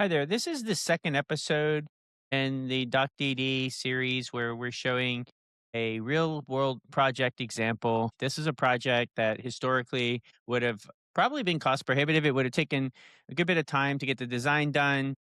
Hi there. This is the second episode in the DocDD series where we're showing a real world project example. This is a project that historically would have probably been cost prohibitive. It would have taken a good bit of time to get the design done.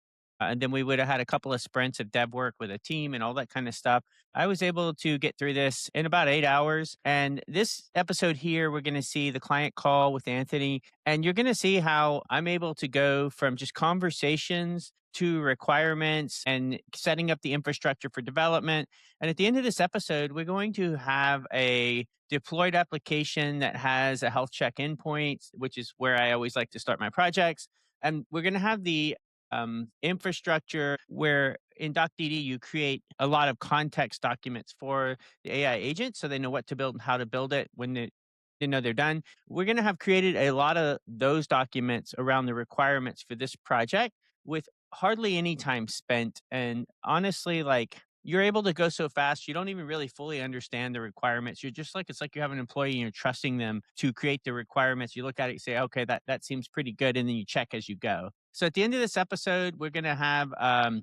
And then we would have had a couple of sprints of dev work with a team and all that kind of stuff. I was able to get through this in about 8 hours. And this episode here, we're going to see the client call with Anthony. And you're going to see how I'm able to go from just conversations to requirements and setting up the infrastructure for development. And at the end of this episode, we're going to have a deployed application that has a health check endpoint, which is where I always like to start my projects. And we're going to have the infrastructure where in DocDD you create a lot of context documents for the AI agent so they know what to build and how to build it when they know they're done. We're going to have created a lot of those documents around the requirements for this project with hardly any time spent. And honestly, like you're able to go so fast, you don't even really fully understand the requirements. You're just like, it's like you have an employee and you're trusting them to create the requirements. You look at it and say, okay, that seems pretty good. And then you check as you go. So at the end of this episode, we're going to have a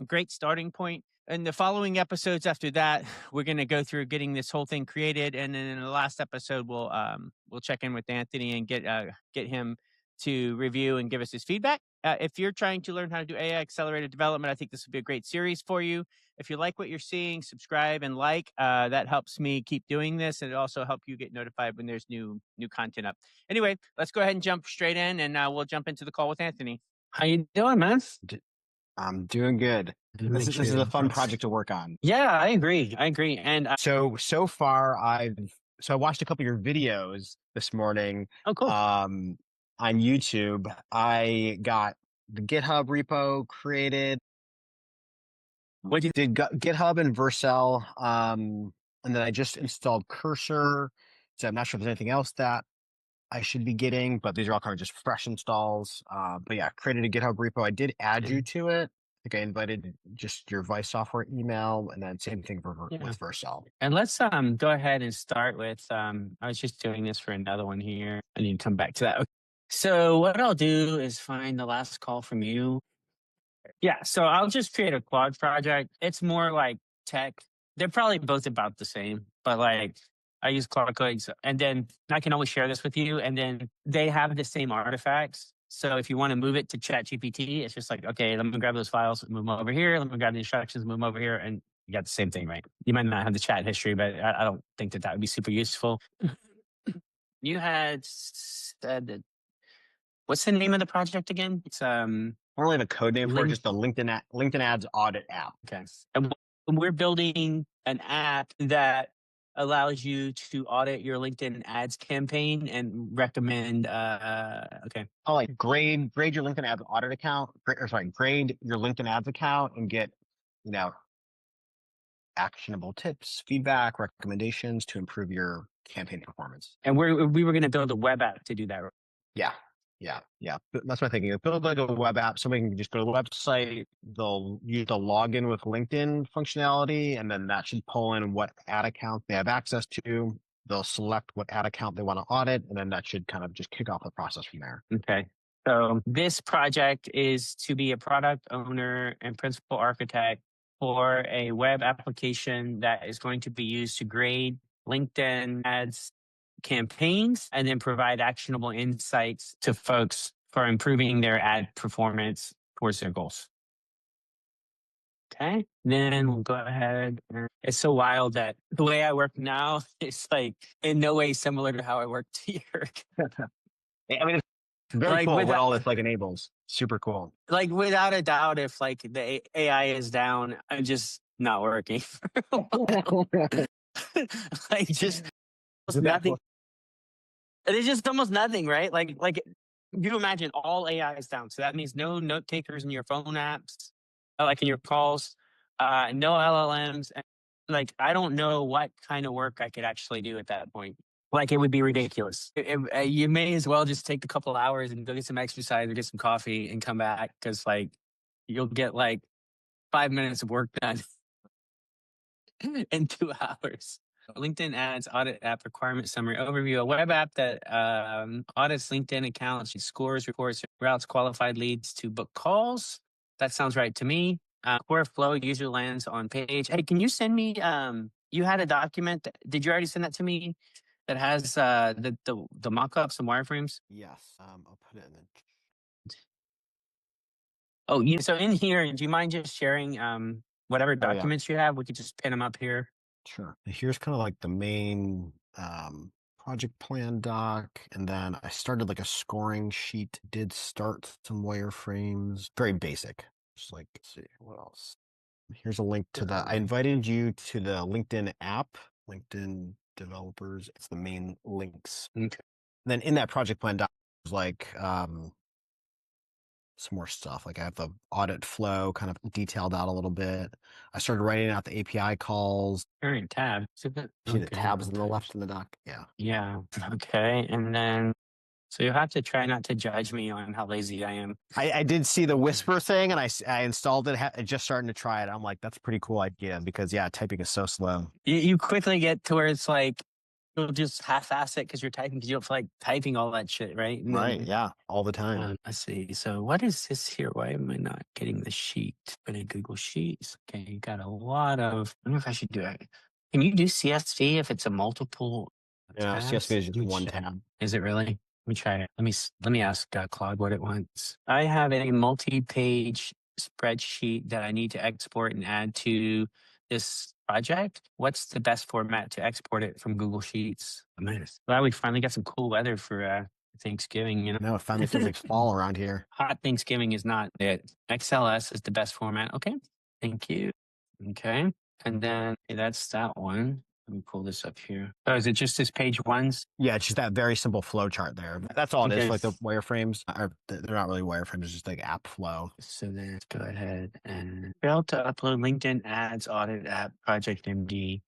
great starting point. In the following episodes after that, we're going to go through getting this whole thing created, and then in the last episode, we'll check in with Anthony and get him to review and give us his feedback. If you're trying to learn how to do AI accelerated development, I think this would be a great series for you. If you like what you're seeing, subscribe and like. That helps me keep doing this, and it also helps you get notified when there's new content up. Anyway, let's go ahead and jump straight in, and we'll jump into the call with Anthony. How you doing, man? I'm doing good. This is a fun project to work on. Yeah, I agree. And So far I watched a couple of your videos this morning. oh, cool. On YouTube. I got the GitHub repo created. What you did GitHub and Vercel, and then I just installed Cursor. So I'm not sure if there's anything else that I should be getting, but these are all kind of just fresh installs. But yeah, created a GitHub repo. I did add you to it. I think I invited just your Vice software email, and then same thing with Vercel. And let's go ahead and start with I was just doing this for another one here. I need to come back to that. Okay. So what I'll do is find the last call from you. Yeah, so I'll just create a Claude project. It's more like tech. They're probably both about the same, but like I use Claude codes, and then I can always share this with you. And then they have the same artifacts. So if you want to move it to ChatGPT, it's just like, okay, let me grab those files, move them over here. Let me grab the instructions, move them over here. And you got the same thing, right? You might not have the chat history, but I don't think that would be super useful. You had said that, what's the name of the project again? It's I don't really have a code name for it, just the LinkedIn ads audit app. Okay. And we're building an app that allows you to audit your LinkedIn ads campaign and recommend, okay. Oh, like grade your LinkedIn ads audit account, grade your LinkedIn ads account and get, actionable tips, feedback, recommendations to improve your campaign performance. And we were going to build a web app to do that. Yeah. That's what I'm thinking. Build like a web app. Somebody can just go to the website. They'll use the login with LinkedIn functionality, and then that should pull in what ad account they have access to. They'll select what ad account they want to audit, and then that should kind of just kick off the process from there. Okay. So this project is to be a product owner and principal architect for a web application that is going to be used to grade LinkedIn ads campaigns and then provide actionable insights to folks for improving their ad performance towards their goals. Okay. Then we'll go ahead. It's so wild that the way I work now is like in no way similar to how I worked here. I mean, it's very cool what all this like enables. Super cool. Like without a doubt, if like the AI is down, I'm just not working. Like just nothing. It's just almost nothing, right? Like you imagine all AI is down. So that means no note takers in your phone apps, like in your calls, no LLMs. And like, I don't know what kind of work I could actually do at that point. Like, it would be ridiculous. You may as well just take a couple of hours and go get some exercise or get some coffee and come back. Cause like, you'll get like 5 minutes of work done in 2 hours. LinkedIn ads, audit app requirement summary overview, a web app that audits LinkedIn accounts, scores, reports, routes qualified leads to book calls. That sounds right to me. Core flow user lands on page. Hey, can you send me? You had a document. Did you already send that to me? That has the mock-ups and wireframes. Yes. I'll put it in the. Oh, so in here, do you mind just sharing whatever Oh yeah. documents you have? We could just pin them up here. Sure. Here's kind of like the main project plan doc, and then I started like a scoring sheet. Did start some wireframes. Very basic. Just like, let's see what else. Here's a link to the. I invited you to the LinkedIn app. LinkedIn developers. It's the main links. Okay. Then in that project plan doc, there's like some more stuff. Like I have the audit flow kind of detailed out a little bit. I started writing out the API calls. Current tab. See the tabs on the left in the doc? Yeah. Yeah. Okay. And then, so you have to try not to judge me on how lazy I am. I did see the whisper thing and I installed it, just starting to try it. I'm like, that's a pretty cool idea because yeah, typing is so slow. You quickly get to where it's like, you'll just half-ass it because you're typing, because you don't feel like typing all that shit, right? And Right. then, Yeah. All the time. let's see. So what is this here? Why am I not getting the sheet? But in Google Sheets, okay, you got a lot of. I wonder if I should do it. Can you do CSV if it's a multiple Yeah. tabs? CSV is just one tab. Is it really? Let me try it. Let me ask Claude what it wants. I have a multi-page spreadsheet that I need to export and add to this project. What's the best format to export it from Google Sheets? Glad we finally got some cool weather for Thanksgiving. You know, No, it finally feels like fall around here. hot Thanksgiving is not it. XLS is the best format. Okay, thank you. Okay, and then that's that one. Let me pull this up here. Oh, is it just this page ones? Yeah, it's just that very simple flow chart there. That's all it is. Okay. Like the wireframes are, they're not really wireframes, it's just like app flow. So then let's go ahead and fail to upload LinkedIn ads audit app project MD.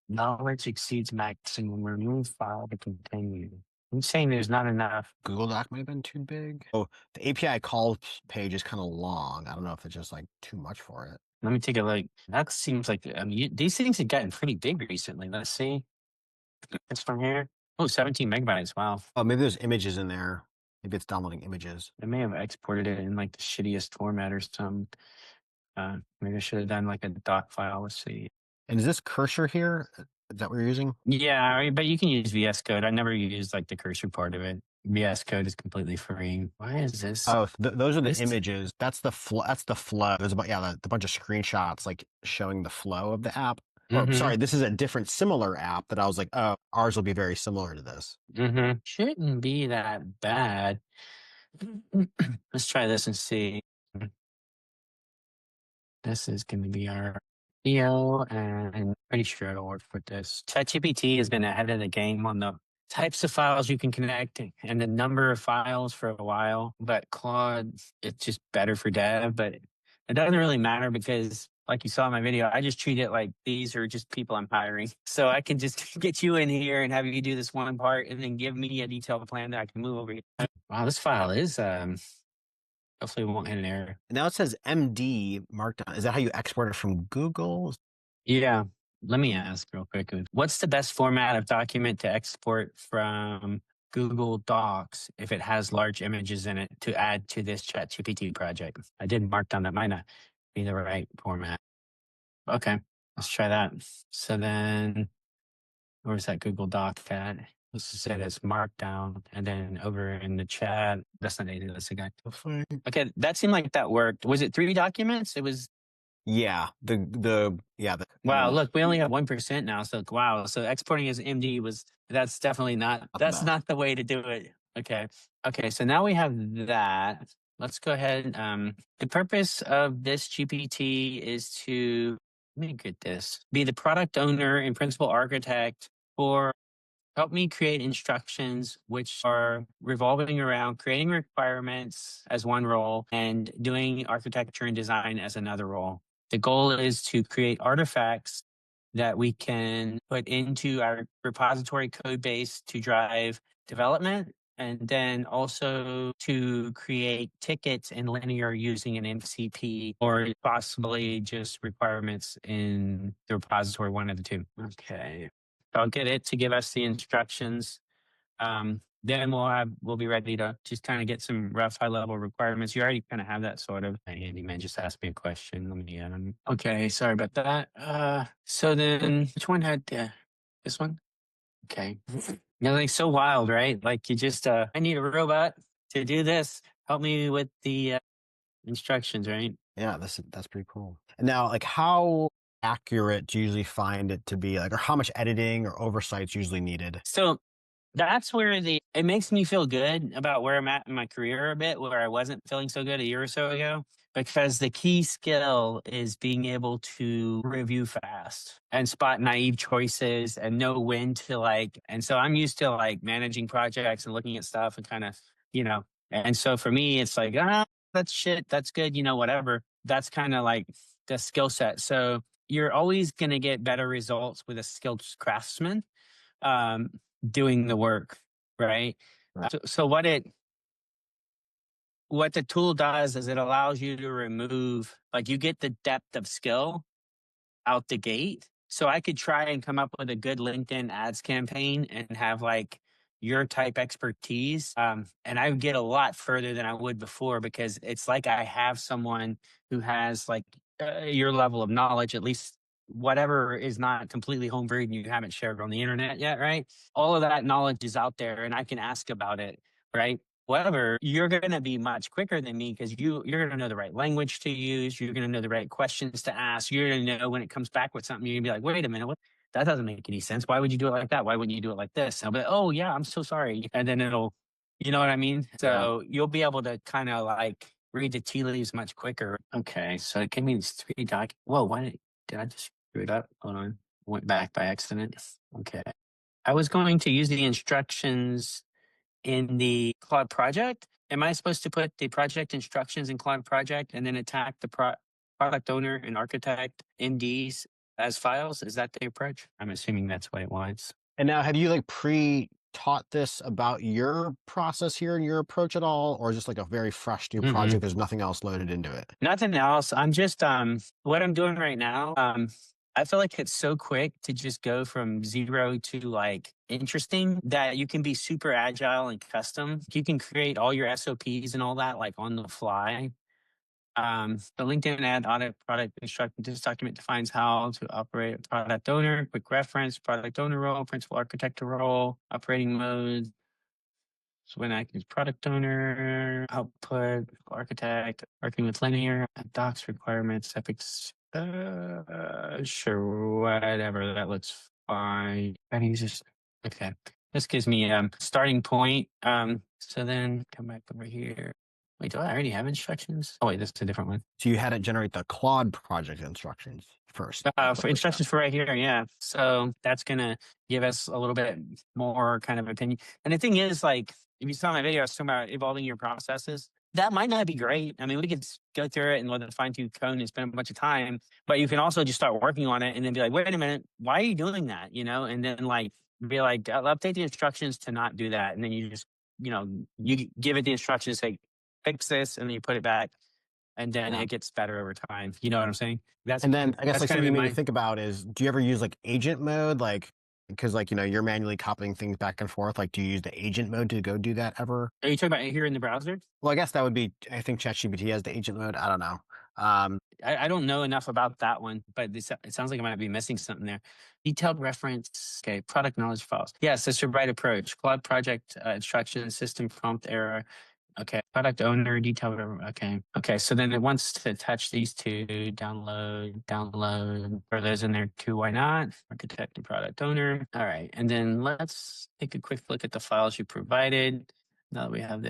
Knowledge exceeds maximum. Remove file to continue. I'm saying there's not enough. Google Doc might have been too big. Oh, the API call page is kind of long. I don't know if it's just like too much for it. Let me take a look. That seems like, I mean, these things have gotten pretty big recently. Let's see. It's from here. Oh, 17 megabytes. Wow. Oh, maybe there's images in there. Maybe it's downloading images. I may have exported it in like the shittiest format or some. Maybe I should have done like a doc file. Let's see. And is this cursor here? Is that what you're using? Yeah, but you can use VS Code. I never used like the cursor part of it. VS Code is completely free. Why is this? Oh, those are the images. That's the flow. That's the flow. There's about the bunch of screenshots like showing the flow of the app. Oh, sorry, this is a different similar app that I was like, oh, ours will be very similar to this. Shouldn't be that bad. Let's try this and see. This is going to be our video, and I'm pretty sure it'll work with this. ChatGPT has been ahead of the game on the types of files you can connect and the number of files for a while, but Claude, it's just better for dev, but it doesn't really matter because like you saw in my video, I just treat it like these are just people I'm hiring. So I can just get you in here and have you do this one part and then give me a detailed plan that I can move over here. Wow, this file is, hopefully we won't hit an error. Now it says MD Markdown. Is that how you export it from Google? Yeah. Let me ask real quick. What's the best format of document to export from Google Docs if it has large images in it to add to this ChatGPT project? I did Markdown. That might not be the right format. Okay, let's try that. So then, where's that Google Doc at? Let's just say that's Markdown. And then over in the chat, that's not AD, that's a guy. Okay, that seemed like that worked. Was it 3 documents? It was. Yeah, Wow, look, we only have 1% now. So wow, so exporting as MD that's definitely not the way to do it. Okay, so now we have that. Let's go ahead. The purpose of this GPT is to, let me get this, be the product owner and principal architect for. Help me create instructions which are revolving around creating requirements as one role and doing architecture and design as another role. The goal is to create artifacts that we can put into our repository code base to drive development and then also to create tickets in linear using an MCP, or possibly just requirements in the repository, one of the two. Okay. I'll get it to give us the instructions. Then we'll be ready to just kind of get some rough high level requirements. You already kind of have that sort of. Hey, Andy, man, just asked me a question. Let me. Okay, sorry about that. So then, which one had this one? Okay. Everything's so wild, right? Like you just, I need a robot to do this. Help me with the instructions, right? Yeah, that's pretty cool. And now, like, how accurate do you usually find it to be, like, or how much editing or oversight's usually needed? So that's where it makes me feel good about where I'm at in my career a bit, where I wasn't feeling so good a year or so ago, because the key skill is being able to review fast and spot naive choices and know when to and so I'm used to managing projects and looking at stuff and kind of, and so for me, it's like, that's shit. That's good. Whatever. That's kind of like the skill set. So you're always going to get better results with a skilled craftsman um, doing the work, right? Right. So what the tool does is it allows you to remove, you get the depth of skill out the gate. So I could try and come up with a good LinkedIn ads campaign and have your type expertise. And I would get a lot further than I would before, because it's like I have someone who has your level of knowledge, at least whatever is not completely home brewed and you haven't shared on the internet yet, right? All of that knowledge is out there and I can ask about it, right? However, you're going to be much quicker than me because you're going to know the right language to use. You're going to know the right questions to ask. You're going to know when it comes back with something, you're going to be like, wait a minute, what? That doesn't make any sense. Why would you do it like that? Why wouldn't you do it like this? And I'll be like, oh, yeah, I'm so sorry. And then you know what I mean? So you'll be able to kind of read the tea leaves much quicker. Okay. So it gave me these three Whoa, did I just screw it up? Hold on. Went back by accident. Okay. I was going to use the instructions in the Claude project. Am I supposed to put the project instructions in Claude project and then attack the product owner and architect MDs as files? Is that the approach? I'm assuming that's what it was. And now, have you pre-taught this about your process here and your approach at all, or is this a very fresh new project? There's nothing else loaded into it. Nothing else. I'm just what I'm doing right now. I feel like it's so quick to just go from zero to interesting that you can be super agile and custom. You can create all your SOPs and all that on the fly. The LinkedIn ad audit product instruction. This document defines how to operate a product owner, quick reference, product owner role, principal architect role, operating mode. So when acting as product owner, output, architect, working with linear, docs requirements, epics, sure, whatever. That looks fine. I think just okay. This gives me starting point. So then come back over here. Wait, do I already have instructions? Oh wait, this is a different one. So you had it generate the Claude project instructions first. For instructions for right here, yeah. So that's gonna give us a little bit more kind of opinion. And the thing is, if you saw my video, I was talking about evolving your processes. That might not be great. I mean, we could go through it and let it fine tune code and spend a bunch of time, but you can also just start working on it and then be like, wait a minute, why are you doing that? And then be like, I'll update the instructions to not do that. And then you just, you give it the instructions, say, fix this, and then you put it back. And then it gets better over time. You know what I'm saying? And then I guess something you made me my think about is, do you ever use agent mode? Because you're manually copying things back and forth. Do you use the agent mode to go do that ever? Are you talking about here in the browser? Well, I guess that would be, I think ChatGPT has the agent mode. I don't know. I don't know enough about that one, but it sounds like I might be missing something there. Detailed reference, okay, product knowledge files. Yes, it's the right approach. Claude project instructions, system prompt error. Okay, product owner, detailed, okay. Okay, so then it wants to attach these two, download, are those in there too? Why not? Architect and product owner. All right, and then let's take a quick look at the files you provided. Now that we have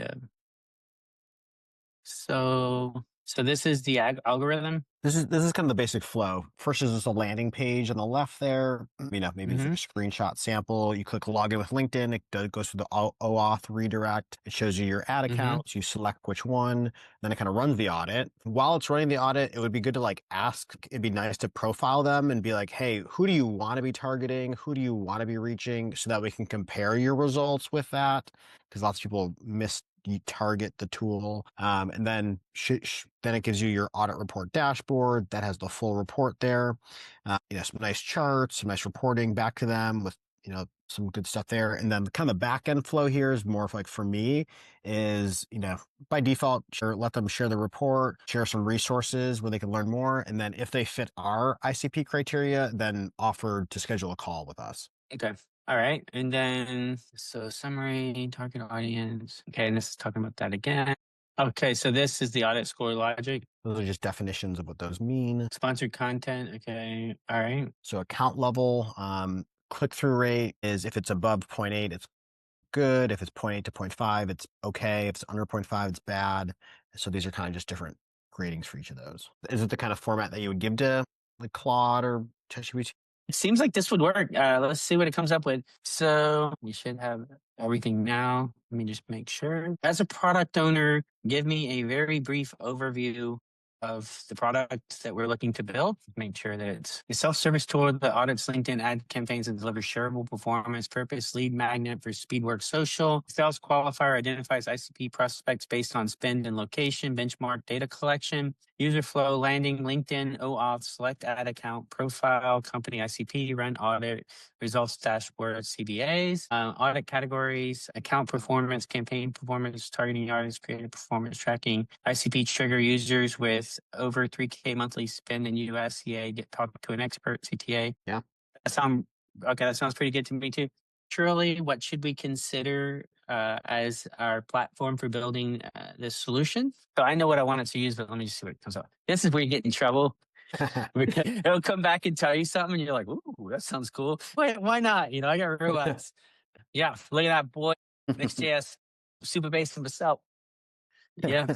so So this is the algorithm. This is kind of the basic flow. First is just a landing page on the left there. Maybe it's like a screenshot sample. You click login with LinkedIn. It goes through the OAuth redirect. It shows you your ad accounts. You select which one. Then it kind of runs the audit. While it's running the audit, it would be good to like ask. It'd be nice to profile them and be like, hey, who do you want to be targeting? Who do you want to be reaching? So that we can compare your results with that. Because lots of people you target the tool, and then then it gives you your audit report dashboard that has the full report there. Some nice charts, some nice reporting back to them with some good stuff there. And then kind of the back end flow here is more of like, for me, is by default, let them share the report, share some resources where they can learn more, and then if they fit our ICP criteria, then offer to schedule a call with us. Okay. All right. And then, so summary, target audience. Okay. And this is talking about that again. Okay. So this is the audit score logic. Those are just definitions of what those mean. Sponsored content. Okay. All right. So account level, click-through rate is if it's above 0.8, it's good. If it's 0.8 to 0.5, it's okay. If it's under 0.5, it's bad. So these are kind of just different gradings for each of those. Is it the kind of format that you would give to like Claude or ChatGPT? It seems like this would work. Let's see what it comes up with. So we should have everything now. Let me just make sure. As a product owner, give me a very brief overview of the product that we're looking to build. Make sure that it's a self-service tool that audits LinkedIn ad campaigns and delivers shareable performance, purpose, lead magnet for Speedwork Social. Sales qualifier identifies ICP prospects based on spend and location, benchmark data collection, user flow, landing, LinkedIn, OAuth, select ad account, profile, company ICP, run audit, results dashboard, CBAs, audit categories, account performance, campaign performance, targeting artists, creative performance tracking, ICP trigger users with over 3K monthly spend in USCA, get talk to an expert, CTA. Yeah. That sounds pretty good to me too. Truly, what should we consider as our platform for building this solution? So I know what I want it to use, but let me just see what it comes up. This is where you get in trouble. It'll come back and tell you something, and you're like, "Ooh, that sounds cool. Wait, why not? I got robots." Yeah, look at that boy. Next.js, Supabase himself. Yeah.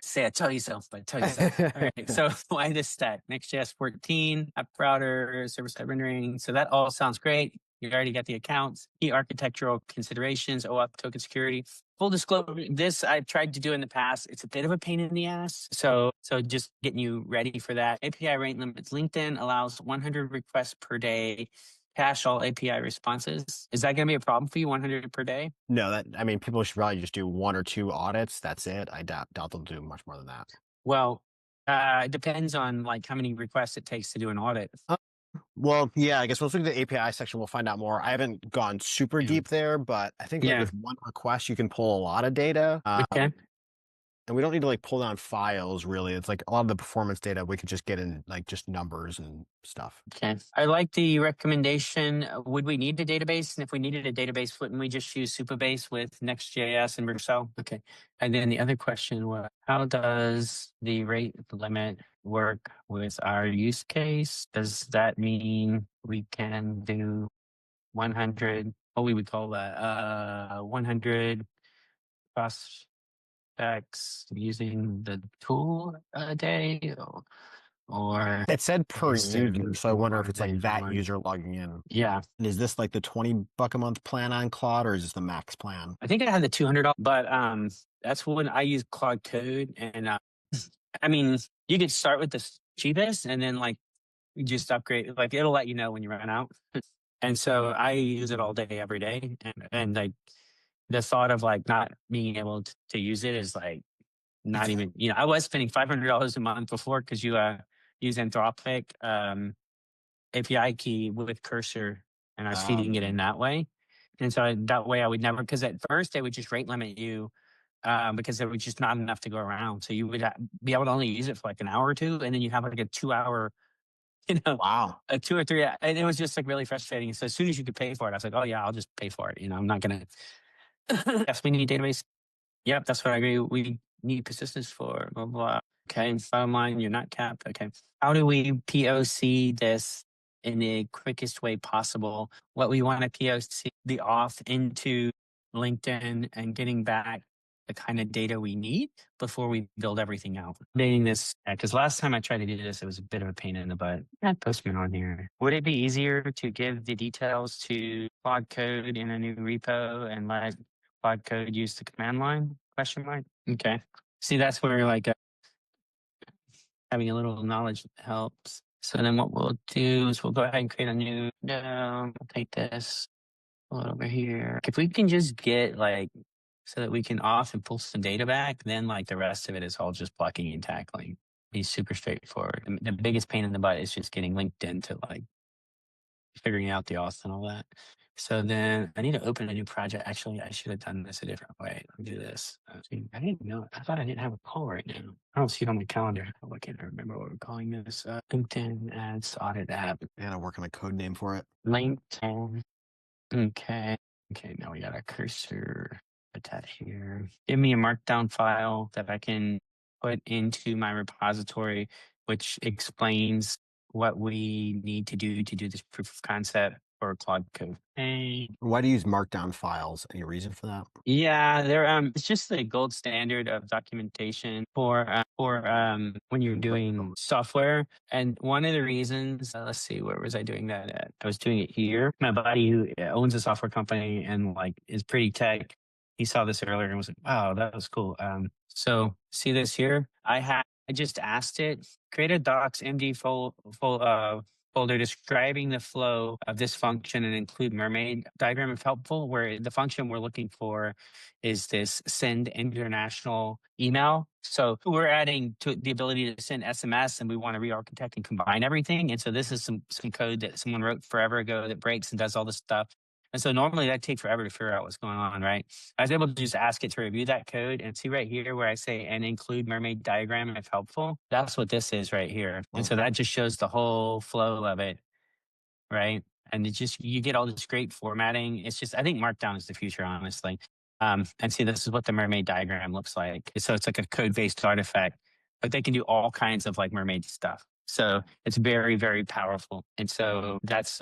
Say I tell you so, but I tell you so. All right. So why this stack? Next.js 14, app router, server-side rendering. So that all sounds great. You already got the accounts, key architectural considerations, OAuth token security. Full disclosure, this I've tried to do in the past. It's a bit of a pain in the ass. So just getting you ready for that. API rate limits. LinkedIn allows 100 requests per day. Cache all API responses. Is that going to be a problem for you? 100 per day? No, people should probably just do 1 or 2 audits. That's it. I doubt they'll do much more than that. Well, it depends on like how many requests it takes to do an audit. Well, yeah, I guess we'll look at the API section. We'll find out more. I haven't gone super deep there, but I think with 1 request, you can pull a lot of data. Okay. And we don't need to like pull down files really. It's like a lot of the performance data we could just get in like just numbers and stuff. Okay. I like the recommendation. Would we need a database? And if we needed a database, wouldn't we just use Supabase with Next.js and Vercel? Okay. And then the other question was, how does the rate limit work with our use case? Does that mean we can do 100, what we would call that, 100 prospects using the tool a day? Or it said per user, so I wonder if it's like that more. user logging in. Yeah. And is this like the $20 a month plan on Claude, or is this the max plan? I think I had the $200, but that's when I use Claude Code. And I mean, you could start with the cheapest and then like you just upgrade. Like it'll let you know when you run out. And so I use it all day, every day. And like the thought of like not being able to use it is like not even, I was spending $500 a month before because you use Anthropic API key with Cursor, and I was feeding it in that way. And so that way I would never, because at first they would just rate limit you because there was just not enough to go around. So you would be able to only use it for like an hour or two, and then you have like a 2-hour, wow, a 2 or 3, and it was just like really frustrating. So as soon as you could pay for it, I was like, oh yeah, I'll just pay for it. I'm not going to, yes, we need database. Yep, that's what I agree. We need persistence for blah, blah. Okay, bottom line, you're not capped. Okay. How do we POC this in the quickest way possible? What we want to POC the auth into LinkedIn and getting back the kind of data we need before we build everything out. Updating this, because last time I tried to do this, it was a bit of a pain in the butt. I had Postman on here. Would it be easier to give the details to Claude code in a new repo and let Claude code use the command line? Question mark. Okay. See, that's where like having a little knowledge helps. So then what we'll do is we'll go ahead and create a new, we'll take this, pull it over here. If we can just get like, so that we can auth and pull some data back, then like the rest of it is all just blocking and tackling. He's super straightforward. The biggest pain in the butt is just getting linked into like figuring out the auth and all that. So then I need to open a new project. Actually, I should have done this a different way. Let me do this. See, I didn't know. I thought I didn't have a call right now. I don't see it on my calendar. Oh, I can't remember what we're calling this. LinkedIn ads audit app. I gotta work on a code name for it. LinkedIn. Okay. Okay, now we got a cursor. Put that here. Give me a markdown file that I can put into my repository, which explains what we need to do this proof of concept for Claude Code. Hey. Why do you use markdown files? Any reason for that? Yeah, they're it's just the gold standard of documentation for when you're doing software. And one of the reasons, let's see, where was I doing that at? I was doing it here. My buddy who owns a software company and like is pretty tech, he saw this earlier and was like, "Wow, that was cool." So see this here? I just asked it, create a docs MD folder describing the flow of this function and include mermaid diagram if helpful, where the function we're looking for is this send international email. So we're adding to the ability to send SMS and we want to re-architect and combine everything. And so this is some code that someone wrote forever ago that breaks and does all this stuff. And so normally that'd take forever to figure out what's going on, right? I was able to just ask it to review that code and see right here where I say, and include mermaid diagram if helpful. That's what this is right here. And so that just shows the whole flow of it, right? And it just, you get all this great formatting. It's just, I think Markdown is the future, honestly. And see, this is what the mermaid diagram looks like. So it's like a code-based artifact, but they can do all kinds of like mermaid stuff. So it's very, very powerful. And so that's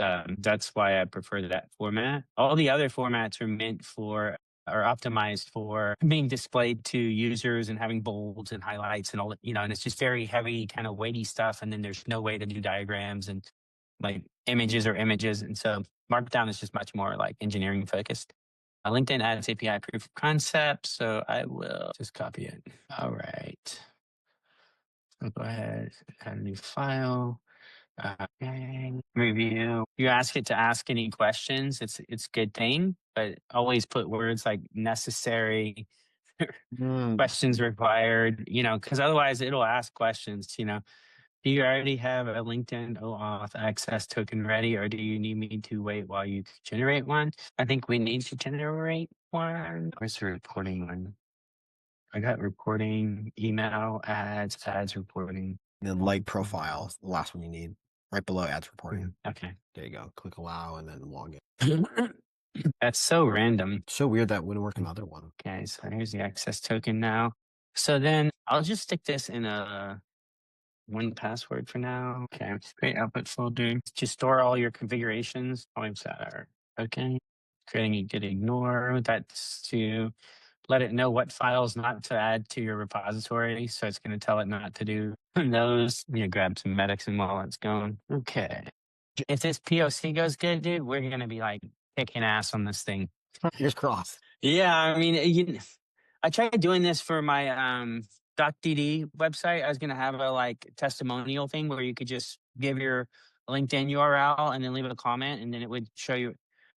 why I prefer that format. All the other formats are meant for, are optimized for being displayed to users and having bolds and highlights and all that, and it's just very heavy, kind of weighty stuff. And then there's no way to do diagrams and like images or images. And so Markdown is just much more like engineering focused. LinkedIn Ads API proof of concept. So I will just copy it. All right. So go ahead, add a new file. Review. You ask it to ask any questions. It's a good thing, but always put words like necessary, questions required, because otherwise it'll ask questions, Do you already have a LinkedIn OAuth access token ready, or do you need me to wait while you generate one? I think we need to generate one. Where's the reporting one? I got reporting, email, ads reporting. And then light profile, the last one you need, right below ads reporting. Okay. There you go. Click allow and then log in. That's so random. So weird that wouldn't work in the other one. Okay, so here's the access token now. So then I'll just stick this in a one password for now. Okay, create output folder. Just store all your configurations. Always that are okay. Creating a git ignore. That's to let it know what files not to add to your repository. So it's going to tell it not to do those. Grab some medics and while it's going. Okay. If this POC goes good, dude, we're going to be like kicking ass on this thing. Fingers crossed. Yeah, I mean, I tried doing this for my DocDD website. I was going to have a like testimonial thing where you could just give your LinkedIn URL and then leave a comment and then it would show you.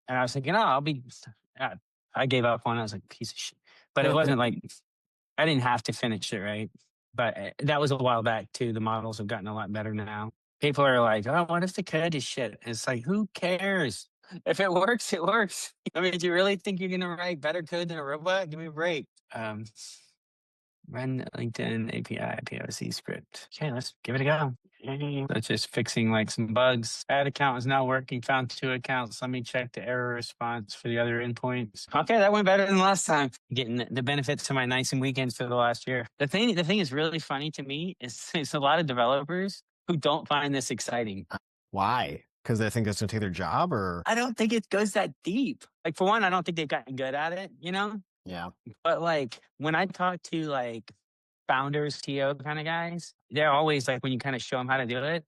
And I was thinking, I gave up on it. I was like, piece of shit. But it wasn't like, I didn't have to finish it, right? But that was a while back too. The models have gotten a lot better now. People are like, oh, what if the code is shit? And it's like, who cares? If it works, it works. I mean, do you really think you're going to write better code than a robot? Give me a break. Run LinkedIn API POC script. Okay, let's give it a go. That's just fixing like some bugs. Add account is now working. Found 2 accounts. Let me check the error response for the other endpoints. Okay, that went better than last time. Getting the benefits to my nights and weekends for the last year. The thing is really funny to me is it's a lot of developers who don't find this exciting. Why? Because they think that's going to take their job, or? I don't think it goes that deep. Like for one, I don't think they've gotten good at it, Yeah. But like when I talk to like founders, TO kind of guys, they're always like when you kind of show them how to do it,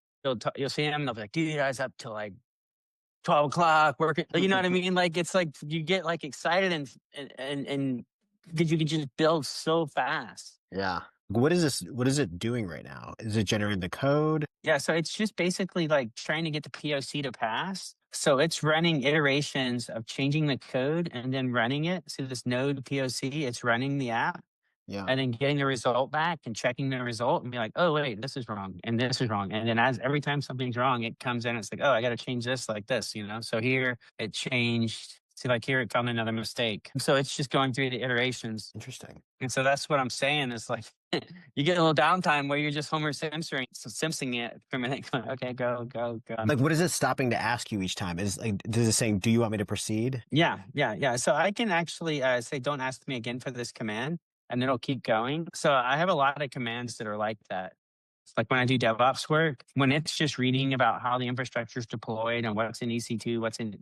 you'll see them. They'll be like, "Dude, I was up till like 12 o'clock working." You know what I mean? Like it's like you get like excited and because you can just build so fast. Yeah. What is this? What is it doing right now? Is it generating the code? Yeah, so it's just basically like trying to get the POC to pass. So it's running iterations of changing the code and then running it. So this node POC, it's running the app Yeah. and then getting the result back and checking the result and be like, oh wait, this is wrong and this is wrong. And then as every time something's wrong, it comes in. It's like, oh, I got to change this like this, you know. So here it changed. See, like here it found another mistake. So it's just going through the iterations. Interesting. And so that's what I'm saying is like you get a little downtime where you're just Homer Simpsoning it for a minute. Going, okay, go, go, go. Like, what is it stopping to ask you each time? Is like, does it saying, "Do you want me to proceed?" Yeah. So I can actually say, "Don't ask me again for this command," and it'll keep going. So I have a lot of commands that are like that. Like when I do DevOps work, when it's just reading about how the infrastructure is deployed and what's in EC2, what's in,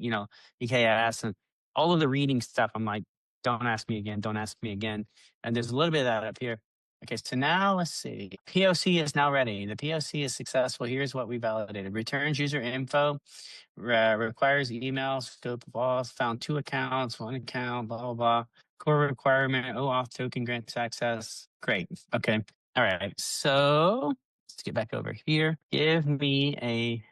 EKS and all of the reading stuff, I'm like, don't ask me again, don't ask me again. And there's a little bit of that up here. Okay, so now let's see. POC is now ready. The POC is successful. Here's what we validated. Returns user info, requires email, scope of auth, found 2 accounts, 1 account, blah, blah, blah. Core requirement, OAuth token grants access. Great. Okay. All right. So let's get back over here. Give me a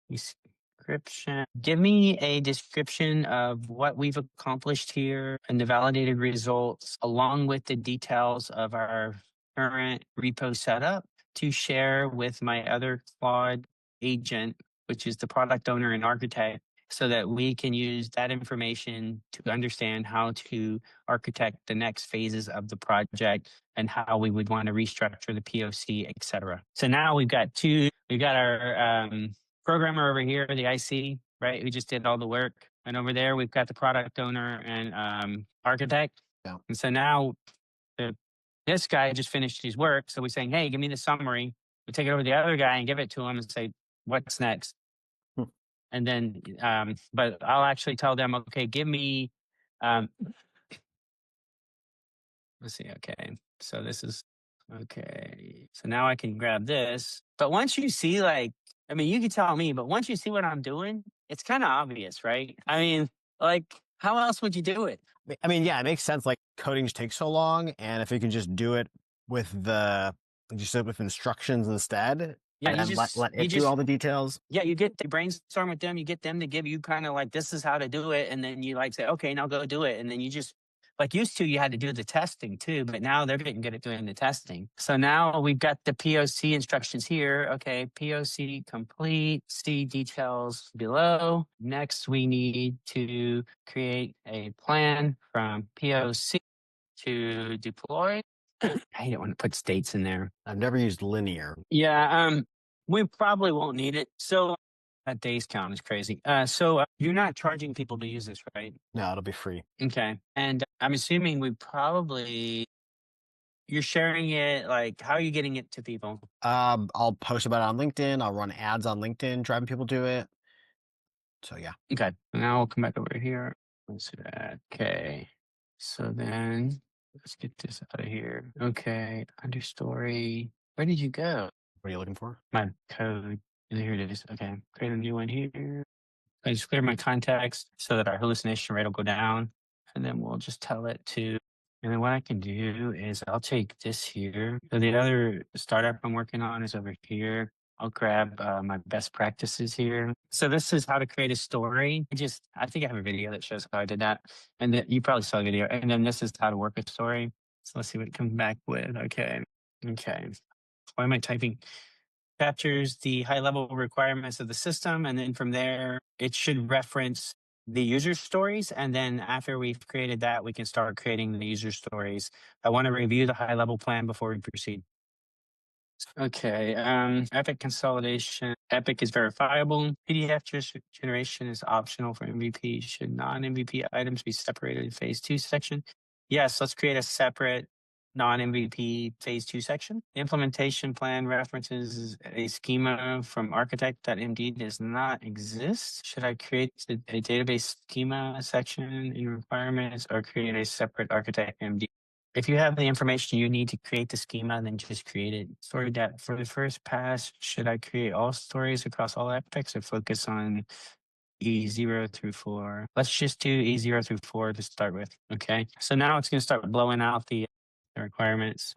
description. Give me a description of what we've accomplished here and the validated results, along with the details of our current repo setup to share with my other Claude agent, which is the product owner and architect, so that we can use that information to understand how to architect the next phases of the project and how we would want to restructure the POC, et cetera. So now we've got our programmer over here, the IC, right, who just did all the work. And over there, we've got the product owner and architect. Yeah. And so now this guy just finished his work. So we're saying, hey, give me the summary. We take it over to the other guy and give it to him and say, what's next? Hmm. And then, but I'll actually tell them, okay, give me, let's see, okay. So this is, okay. So now I can grab this. But once you see you can tell me, but once you see what I'm doing, it's kind of obvious, right? I mean, like, how else would you do it? I mean, yeah, it makes sense. Like, coding just takes so long, and if you can just do it with with instructions instead, Yeah, and then let it do all the details. Yeah, you brainstorm with them, you get them to give you kind of like, this is how to do it. And then you like say, okay, now go do it. And then you just, like used to, you had to do the testing too, but now they're getting good at doing the testing. So now we've got the POC instructions here. Okay, POC complete, see details below. Next, we need to create a plan from POC to deploy. I hate it when it puts dates in there. I've never used linear. Yeah, we probably won't need it. So that days count is crazy. So you're not charging people to use this, right? No, it'll be free. Okay. And I'm assuming you're sharing it, like, how are you getting it to people? I'll post about it on LinkedIn. I'll run ads on LinkedIn, driving people to it. So yeah. Okay. Now we'll come back over here. Let's see that. Okay. So then let's get this out of here. Okay. Understory. Where did you go? What are you looking for? My code. Here it is. Okay. Create a new one here. I just clear my context so that our hallucination rate will go down. And then we'll just tell it to, and then what I can do is I'll take this here. So the other startup I'm working on is over here. I'll grab my best practices here. So this is how to create a story. I think I have a video that shows how I did that. And then you probably saw the video. And then this is how to work a story. So let's see what it comes back with. Okay. Why am I typing? Captures the high level requirements of the system. And then from there, it should reference the user stories. And then after we've created that, we can start creating the user stories. I want to review the high level plan before we proceed. Okay, Epic consolidation. Epic is verifiable. PDF generation is optional for MVP. Should non-MVP items be separated in phase 2 section? Yes, let's create a separate non-MVP phase 2 section. The implementation plan references a schema from architect.md does not exist. Should I create a database schema section in requirements or create a separate architect.md? If you have the information you need to create the schema, then just create it. Story depth. For the first pass, should I create all stories across all epics or focus on E0 through 4? Let's just do E0 through 4 to start with. Okay. So now it's going to start blowing out the requirements.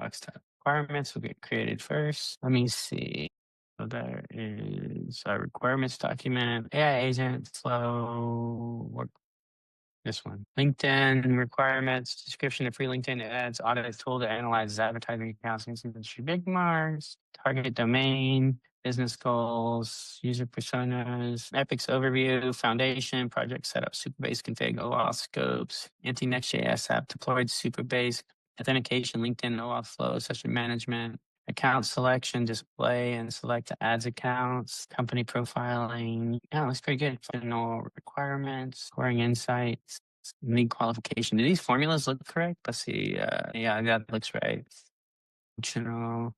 Requirements will get created first. Let me see. So there is a requirements document, AI agent flow, work. This one. LinkedIn requirements, description of free LinkedIn ads, audit tool to analyze advertising accounts, industry big marks, target domain, business goals, user personas, epics overview, foundation, project setup, Supabase config, OAuth scopes, anti-Next.js app deployed Supabase, authentication, LinkedIn, OAuth flow, session management, account selection, display, and select ads accounts, company profiling. Yeah, looks pretty good. Final requirements, scoring insights, lead qualification. Do these formulas look correct? Let's see. Yeah, that looks right. Functional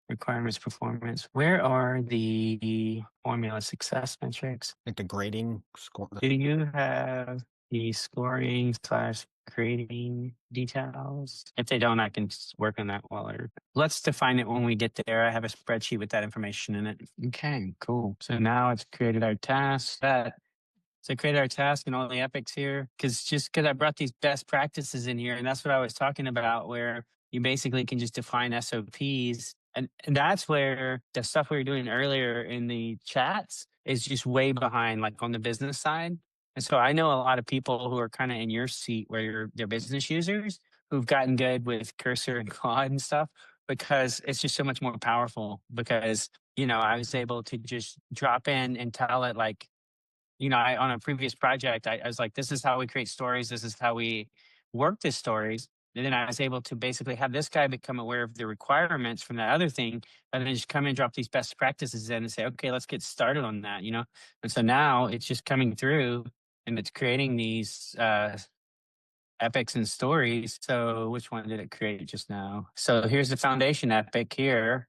requirements, performance. Where are the formula success metrics? Like the grading score. Do you have the scoring slash grading details? If they don't, I can work on that while let's define it when we get there. I have a spreadsheet with that information in it. Okay, cool. So now it's created our task. So create our task and all the epics here. Because I brought these best practices in here, and that's what I was talking about, where you basically can just define SOPs. And that's where the stuff we were doing earlier in the chats is just way behind, like on the business side. And so I know a lot of people who are kind of in your seat where they're business users who've gotten good with Cursor and Claude and stuff because it's just so much more powerful. Because, I was able to just drop in and tell it like, on a previous project, I was like, this is how we create stories. This is how we work the stories. And then I was able to basically have this guy become aware of the requirements from that other thing, and then just come and drop these best practices in and say, okay, let's get started on that, And so now it's just coming through and it's creating these epics and stories. So which one did it create just now? So here's the foundation epic here.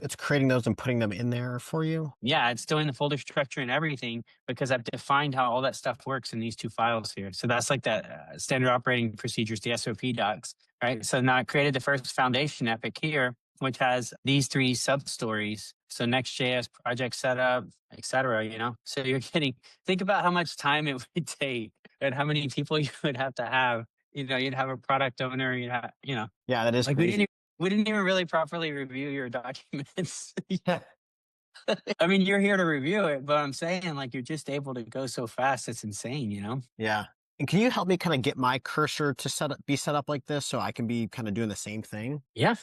It's creating those and putting them in there for you. Yeah, it's doing the folder structure and everything because I've defined how all that stuff works in these two files here. So that's like that standard operating procedures, the SOP docs, right? So now I created the first foundation epic here, which has these three sub stories. So Next.js, project setup, etc. So you're think about how much time it would take and how many people you would have to have. You'd have a product owner, Yeah, that is like crazy. we didn't even really properly review your documents. Yeah. I mean, you're here to review it, but I'm saying like you're just able to go so fast. It's insane, Yeah. And can you help me kind of get my cursor to be set up like this so I can be kind of doing the same thing? Yeah.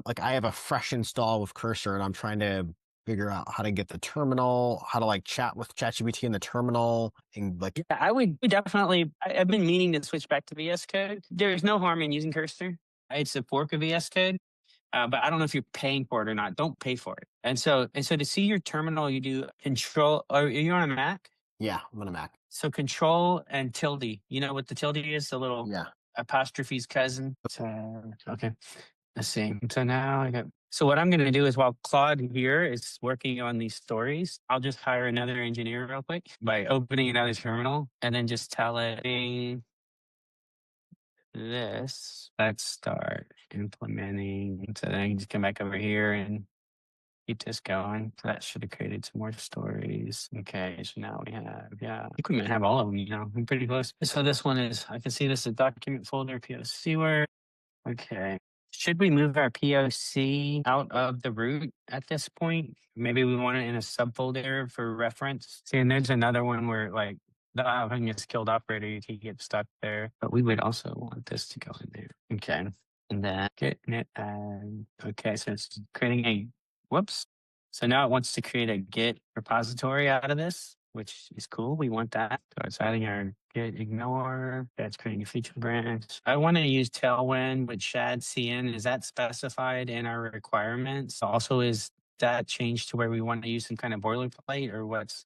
Like I have a fresh install with cursor and I'm trying to figure out how to get the terminal, how to like chat with ChatGPT in the terminal and like. Yeah, I would definitely. I've been meaning to switch back to VS Code. There's no harm in using cursor. It's a fork of VS Code. But I don't know if you're paying for it or not. Don't pay for it. And so to see your terminal, you do control. Are you on a Mac? Yeah, I'm on a Mac. So control and tilde. You know what the tilde is? The little apostrophe's cousin. So, okay. Let's see. So now I got. So what I'm going to do is while Claude here is working on these stories, I'll just hire another engineer real quick by opening another terminal and then just tell it, this, let's start implementing. So then I can just come back over here and keep this going. So that should have created some more stories. Okay, so now we have, I think we might have all of them, I'm pretty close. So this one is, I can see this is a document folder, POC work. Okay. Should we move our POC out of the root at this point? Maybe we want it in a subfolder for reference. See, and there's another one where like not having a skilled operator, you can get stuck there. But we would also want this to go in there. Okay. And then getting it okay, so it's creating a whoops. So now it wants to create a Git repository out of this, which is cool. We want that. So it's adding our Git ignore. That's creating a feature branch. I want to use Tailwind with Shad CN. Is that specified in our requirements? Also, is that changed to where we want to use some kind of boilerplate or what's?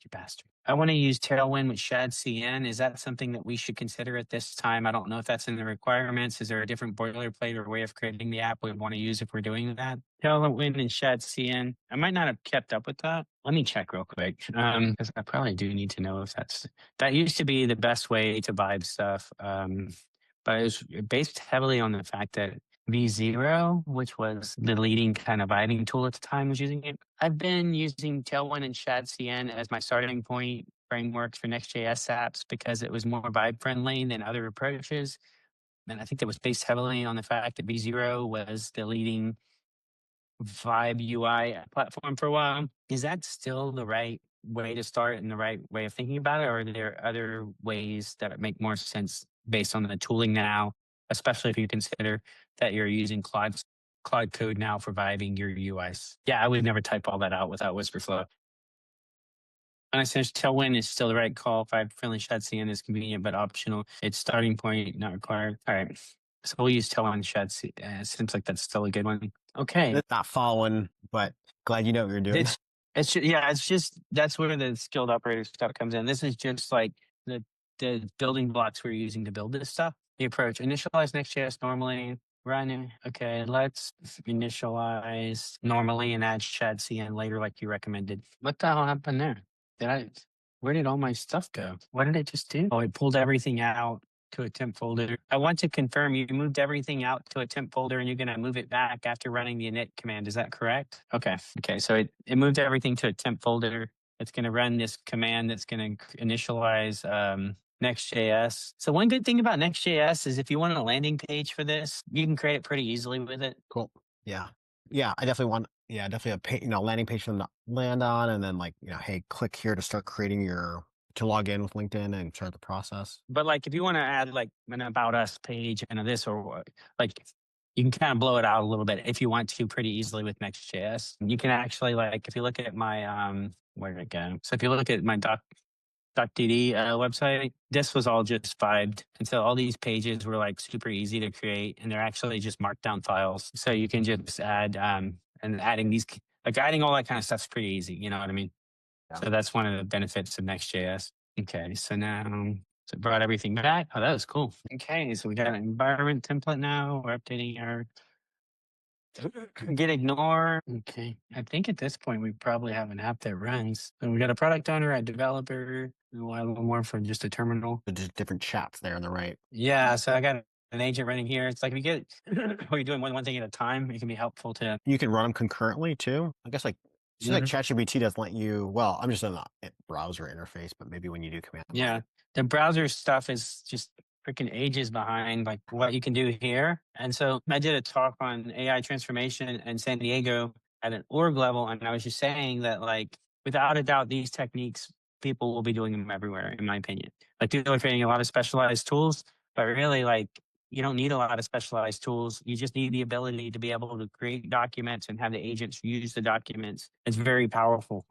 You bastard. I want to use Tailwind with Shad CN. Is that something that we should consider at this time? I don't know if that's in the requirements. Is there a different boilerplate or way of creating the app we want to use if we're doing that? Tailwind and Shad CN. I might not have kept up with that. Let me check real quick. Because I probably do need to know if that used to be the best way to vibe stuff. But it was based heavily on the fact that V0, which was the leading kind of vibing tool at the time, was using it. I've been using Tailwind and ShadCN as my starting point frameworks for Next.js apps because it was more vibe friendly than other approaches. And I think that was based heavily on the fact that V0 was the leading Vibe UI platform for a while. Is that still the right way to start and the right way of thinking about it? Or are there other ways that make more sense based on the tooling now, especially if you consider that you're using Claude code now for vibing your UIs? Yeah, I would never type all that out without Whisperflow. I says Tailwind is still the right call. Vibe friendly ShadCN is convenient but optional. It's starting point, not required. All right. So we'll use Tailwind ShadCN. It seems like that's still a good one. Okay. Not following, but glad you know what you're doing. It's just that's where the skilled operator stuff comes in. This is just like the building blocks we're using to build this stuff. The approach: initialize Next.js normally, run. Okay, let's initialize normally and add ShadCN later, like you recommended. What the hell happened there? Where did all my stuff go? What did it just do? Oh, it pulled everything out to a temp folder. I want to confirm you moved everything out to a temp folder and you're going to move it back after running the init command. Is that correct? Okay. So it moved everything to a temp folder. It's going to run this command that's going to initialize Next.js. So one good thing about Next.js is if you want a landing page for this, you can create it pretty easily with it. Cool. Yeah. I definitely want, definitely a landing page for them to land on. And then hey, click here to start creating to log in with LinkedIn and start the process. But like, if you want to add like an about us page and this or what, like you can kind of blow it out a little bit if you want to pretty easily with Next.js. You can actually if you look at my, where did it go? So if you look at my DocDD website, this was all just vibed. And so all these pages were like super easy to create and they're actually just markdown files. So you can just add, and adding adding all that kind of stuff's pretty easy. You know what I mean? Yeah. So that's one of the benefits of Next.js. Okay. So now, it brought everything back. Oh, that was cool. Okay. So we got an environment template now. We're updating our Git ignore. Okay. I think at this point, we probably have an app that runs. So we got a product owner, a developer, and we'll have a little more for just a terminal. Just different chats there on the right. Yeah. So I got an agent running here. It's like if you get, or you're doing one thing at a time, it can be helpful to. You can run them concurrently too. I guess ChatGPT doesn't let you, well, I'm just in the browser interface, but maybe when you do command. Yeah. The browser stuff is just freaking ages behind like what you can do here. And so I did a talk on AI transformation in San Diego at an org level. And I was just saying that without a doubt, these techniques, people will be doing them everywhere, in my opinion. People are creating a lot of specialized tools, but really you don't need a lot of specialized tools. You just need the ability to be able to create documents and have the agents use the documents. It's very powerful,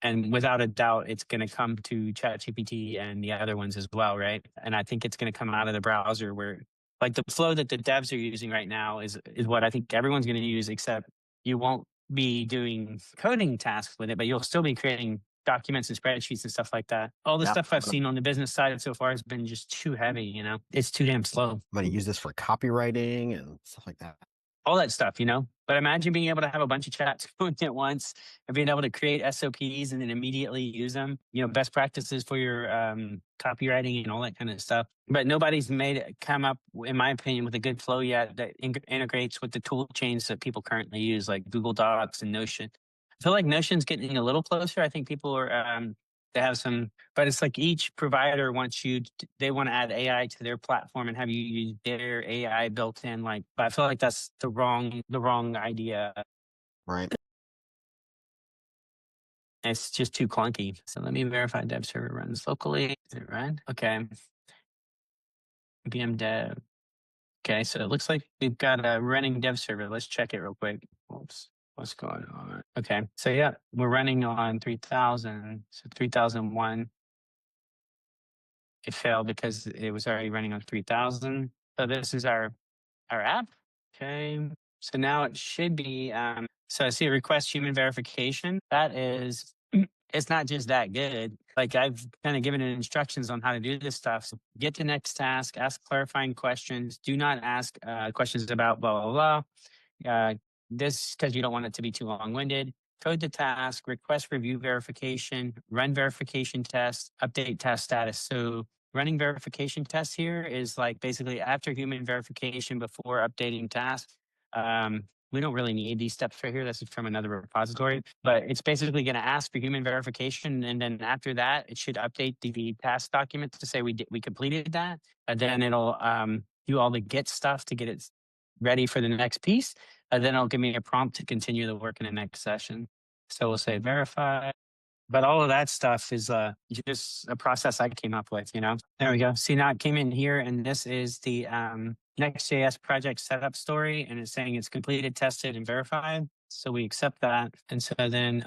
and without a doubt, it's going to come to ChatGPT and the other ones as well, right? And I think it's going to come out of the browser where the flow that the devs are using right now is what I think everyone's going to use, except you won't be doing coding tasks with it, but you'll still be creating documents and spreadsheets and stuff like that. All the stuff I've seen on the business side so far has been just too heavy, It's too damn slow. I'm going to use this for copywriting and stuff like that. All that stuff, But imagine being able to have a bunch of chats going at once and being able to create SOPs and then immediately use them. Best practices for your copywriting and all that kind of stuff. But nobody's come up, in my opinion, with a good flow yet that integrates with the tool chains that people currently use, like Google Docs and Notion. I feel like Notion's getting a little closer. I think people are, they have some, but it's like each provider wants they want to add AI to their platform and have you use their AI built in. But I feel like that's the wrong idea. Right. It's just too clunky. So let me verify dev server runs locally. Is it run? Okay. VM dev. Okay. So it looks like we've got a running dev server. Let's check it real quick. Oops. What's going on? Okay. So yeah, we're running on 3000. So 3001. It failed because it was already running on 3000. So this is our app. Okay. So now it should be, so I see a request human verification. That is it's not just that good. Like I've kind of given it instructions on how to do this stuff. So get to next task, ask clarifying questions. Do not ask questions about blah, blah, blah. This because you don't want it to be too long-winded. Code the task, request review verification, run verification tests, update task status. So running verification tests here is like basically after human verification before updating tasks. We don't really need these steps right here. This is from another repository, but it's basically going to ask for human verification. And then after that, it should update the task document to say we completed that. And then it'll do all the Git stuff to get it ready for the next piece. And then it'll give me a prompt to continue the work in the next session. So we'll say verify. But all of that stuff is just a process I came up with, you know. There we go. See, now it came in here, and this is the Next.js project setup story, and it's saying it's completed, tested, and verified. So we accept that. And so then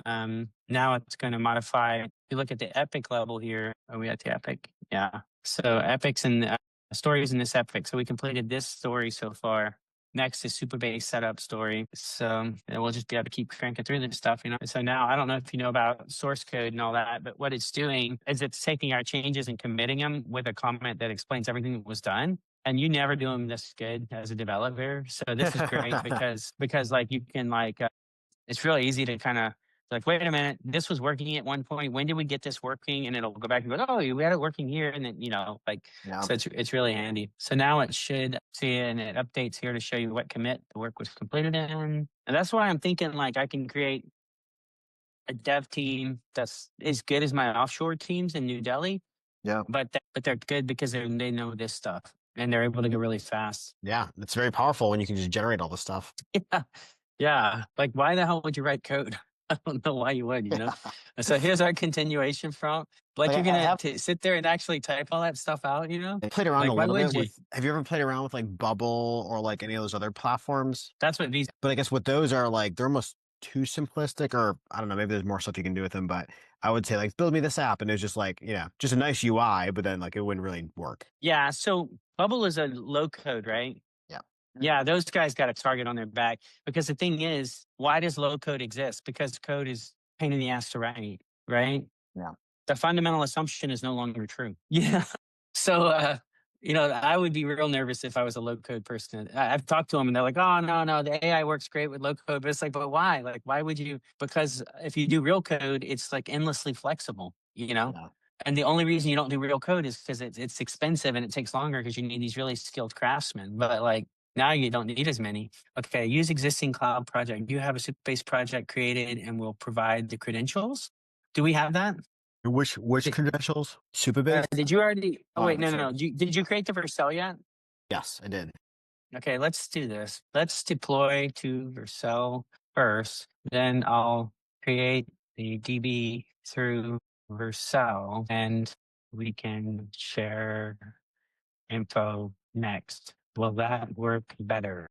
now it's going to modify. If you look at the epic level here, are we at the epic? Yeah. So epics and stories in this epic. So we completed this story so far. Next is Supabase setup story. So we'll just be able to keep cranking through this stuff, you know. So now I don't know if you know about source code and all that, but what it's doing is it's taking our changes and committing them with a comment that explains everything that was done. And you never do them this good as a developer. So this is great because like you can like it's really easy to kind of like, wait a minute, this was working at one point. When did we get this working? And it'll go back and go, oh, we had it working here. And then, you know, like, Yeah. so it's really handy. So now it should see, and it updates here to show you what commit the work was completed in. And that's why I'm thinking like I can create a dev team that's as good as my offshore teams in New Delhi. Yeah. But they're good because they know this stuff and they're able to go really fast. Yeah. It's very powerful when you can just generate all this stuff. Yeah. Yeah. Like, why the hell would you write code? I don't know why you would, you know? So here's our continuation from, like, Like, you're going to sit there and actually type all that stuff out, you know? I played around Like, a why little would bit you? with, have you ever played around with like Bubble or like any of those other platforms? That's what these, But I guess what those are like, they're almost too simplistic, or I don't know, maybe there's more stuff you can do with them, but I would say like build me this app, and it was just like, just a nice UI, but then like it wouldn't really work. yeah. So Bubble is a low code, right? Yeah. Yeah, those guys got a target on their back because the thing is, why does low code exist? Because code is pain in the ass to write, right? Yeah. The fundamental assumption is no longer true. Yeah. So, I would be real nervous if I was a low code person. I've talked to them and they're like, oh, no, the AI works great with low code. But it's like, but why? Like, why would you? Because if you do real code, it's like endlessly flexible, you know? Yeah. And the only reason you don't do real code is because it's expensive and it takes longer because you need these really skilled craftsmen. But like, now you don't need as many. Okay, use existing cloud project. You have a Supabase project created and we'll provide the credentials. Do we have that? Which credentials? Supabase? Did you already? Oh, I wait, haven't no. Did you create the Vercel yet? Yes, I did. Okay, let's do this. Let's deploy to Vercel first. Then I'll create the DB through Vercel and we can share info next. Will that work better?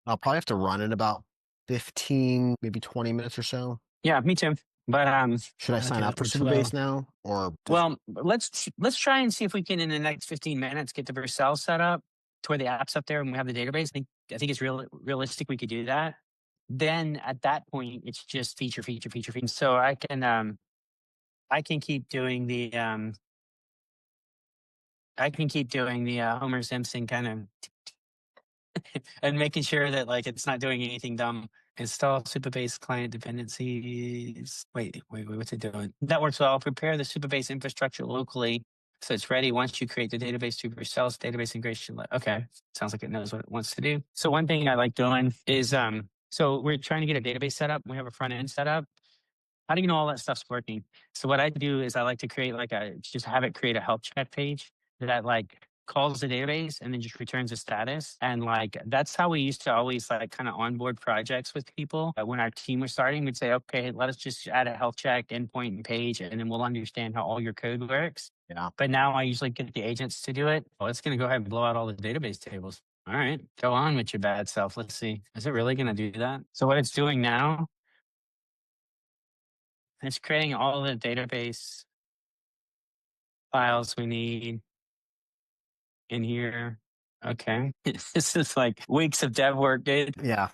I'll probably have to run in about 15, maybe 20 minutes or so. Yeah, me too. But should I sign up for Supabase now, or well, let's try and see if we can in the next 15 minutes get the Vercel set up to where the app's up there and we have the database. I think it's realistic we could do that. Then at that point, it's just feature. So I can keep doing the Homer Simpson kind of and making sure that like it's not doing anything dumb. Install Supabase client dependencies. Wait, what's it doing? That works well. Prepare the Supabase infrastructure locally so it's ready once you create the database to Vercel's database integration. Okay, sounds like it knows what it wants to do. So one thing I like doing is so we're trying to get a database set up. We have a front end set up. How do you know all that stuff's working? So what I do is I like to create just have it create a help check page that like calls the database and then just returns a status. And like, that's how we used to always like kind of onboard projects with people. When our team was starting, we'd say, okay, let us just add a health check endpoint and page, and then we'll understand how all your code works. Yeah. But now I usually get the agents to do it. Well, it's going to go ahead and blow out all the database tables. All right, go on with your bad self. Let's see. Is it really going to do that? So what it's doing now, it's creating all the database files we need in here. Okay. This is like weeks of dev work, dude. Yeah.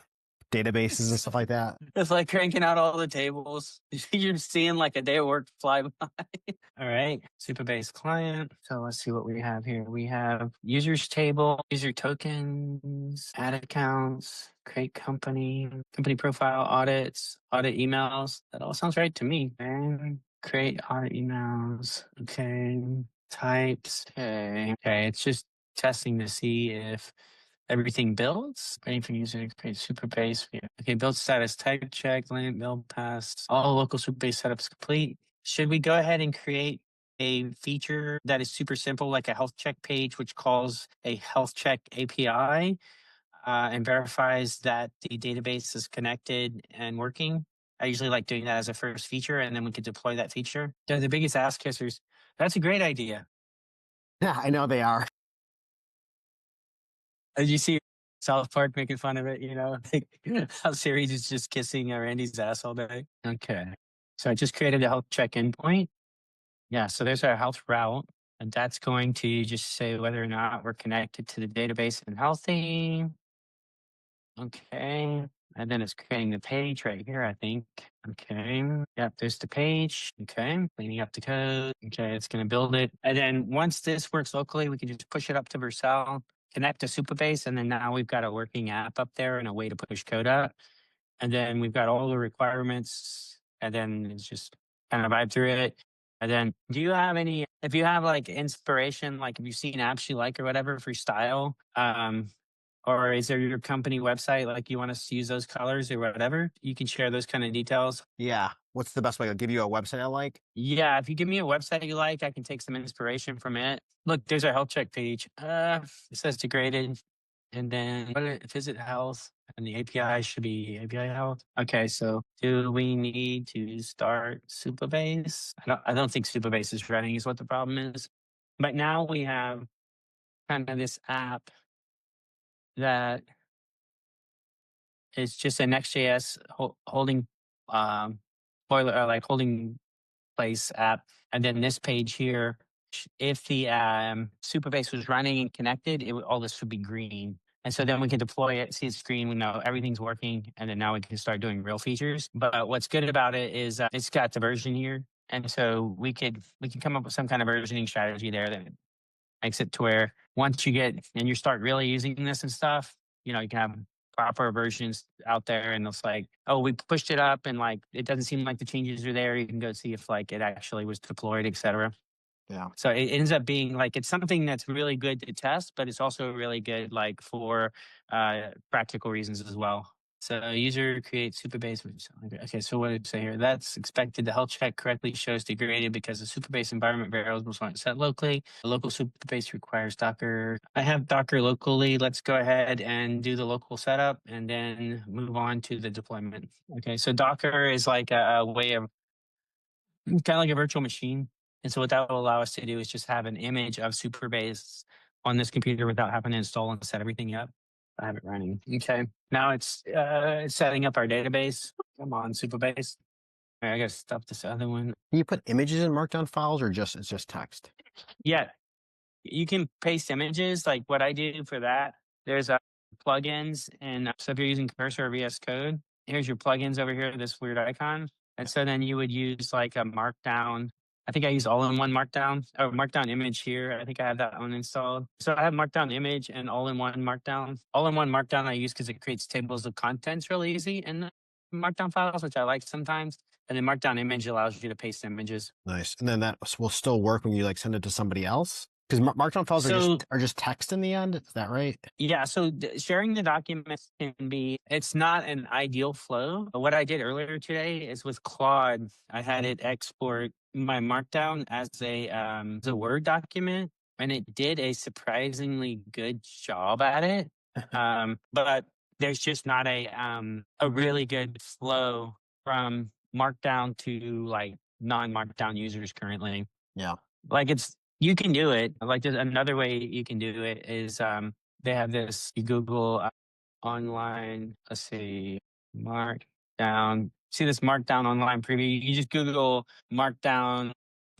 databases and stuff like that. It's like cranking out all the tables. You're seeing like a day of work fly by. All right, Supabase client. So let's see what we have here. We have users table, user tokens, add accounts, create company, company profile, audits, audit emails. That all sounds right to me. And create audit emails. Okay. Types. Okay. Okay. It's just testing to see if everything builds. Waiting for user to create Supabase. Yeah. Okay, build status, type check, link, build pass. All local Supabase setups complete. Should we go ahead and create a feature that is super simple, like a health check page, which calls a health check API and verifies that the database is connected and working? I usually like doing that as a first feature, and then we could deploy that feature. They're the biggest ass kissers. That's a great idea. Yeah, I know they are. Did you see South Park making fun of it? Like how Siri's is just kissing Randy's ass all day. Okay. So I just created a health check endpoint. Yeah. So there's our health route. And that's going to just say whether or not we're connected to the database and healthy. Okay. And then it's creating the page right here, I think. Okay. Yep, there's the page. Okay. Cleaning up the code. Okay, it's going to build it. And then once this works locally, we can just push it up to Vercel, connect to Supabase, and then now we've got a working app up there and a way to push code up. And then we've got all the requirements, and then it's just kind of vibe through it. And then do you have any, if you have like inspiration, like if you've seen apps you like or whatever for style, or is there your company website, like you want us to use those colors or whatever? You can share those kind of details. Yeah. What's the best way? I'll give you a website I like. Yeah, if you give me a website you like, I can take some inspiration from it. Look, there's our health check page. It says degraded. And then visit health, and the API should be API health. Okay, so do we need to start Supabase? I don't think Supabase is running is what the problem is. But now we have kind of this app that is just a Next.js holding holding place app. And then this page here, if the Supabase was running and connected, all this would be green. And so then we can deploy it, see it's green, we know everything's working, and then now we can start doing real features. But what's good about it is it's got the version here. And so we can come up with some kind of versioning strategy there that makes it to where once you get and you start really using this and stuff, you can have proper versions out there, and it's like, oh, we pushed it up and like it doesn't seem like the changes are there. You can go see if like it actually was deployed, etc. Yeah. So it ends up being like it's something that's really good to test, but it's also really good like for practical reasons as well. So user creates Supabase. Okay, so what did it say here? That's expected. The health check correctly shows degraded because the Supabase environment variables weren't set locally. The local Supabase requires Docker. I have Docker locally. Let's go ahead and do the local setup and then move on to the deployment. Okay, so Docker is like a way of kind of like a virtual machine. And so what that will allow us to do is just have an image of Supabase on this computer without having to install and set everything up. I have it running. Okay. Now it's setting up our database. I'm on Supabase. All right, I got to stop this other one. Can you put images in markdown files or it's just text? Yeah. You can paste images. Like what I do for that, there's plugins. And so if you're using Cursor or VS Code, here's your plugins over here, this weird icon. And so then you would use like a markdown. I think I use all-in-one markdown or markdown image here. I think I have that one installed. So I have markdown image and all-in-one markdown. All-in-one markdown I use because it creates tables of contents really easy in markdown files, which I like sometimes. And then markdown image allows you to paste images. Nice. And then that will still work when you like send it to somebody else? Because markdown files are just text in the end. Is that right? Yeah. So sharing the documents can be, it's not an ideal flow. But what I did earlier today is with Claude, I had it export my markdown as a Word document, and it did a surprisingly good job at it. But there's just not a really good flow from markdown to like non-markdown users currently. Yeah. Like you can do it. Like there's another way you can do it is they have this, you Google online, let's see, markdown. See this markdown online preview. You just Google markdown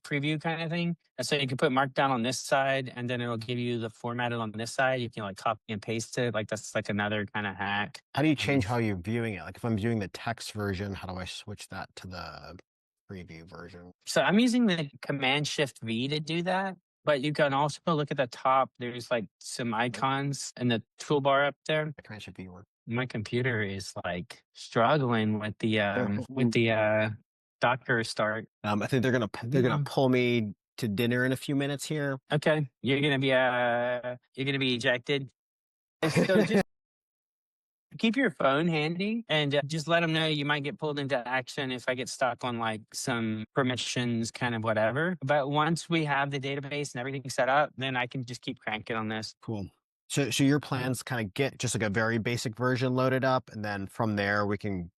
preview kind of thing. And so you can put Markdown on this side, and then it'll give you the formatted on this side. You can like copy and paste it. Like that's like another kind of hack. How do you change how you're viewing it? Like if I'm viewing the text version, how do I switch that to the preview version? So I'm using the Command Shift V to do that. But you can also look at the top. There's like some icons in the toolbar up there. Command Shift V work. My computer is like struggling with the Docker start. I think they're gonna pull me to dinner in a few minutes here. Okay, you're gonna be ejected. So just keep your phone handy and just let them know you might get pulled into action if I get stuck on like some permissions, kind of whatever. But once we have the database and everything set up, then I can just keep cranking on this. Cool. So your plans kind of get just like a very basic version loaded up, and then from there we can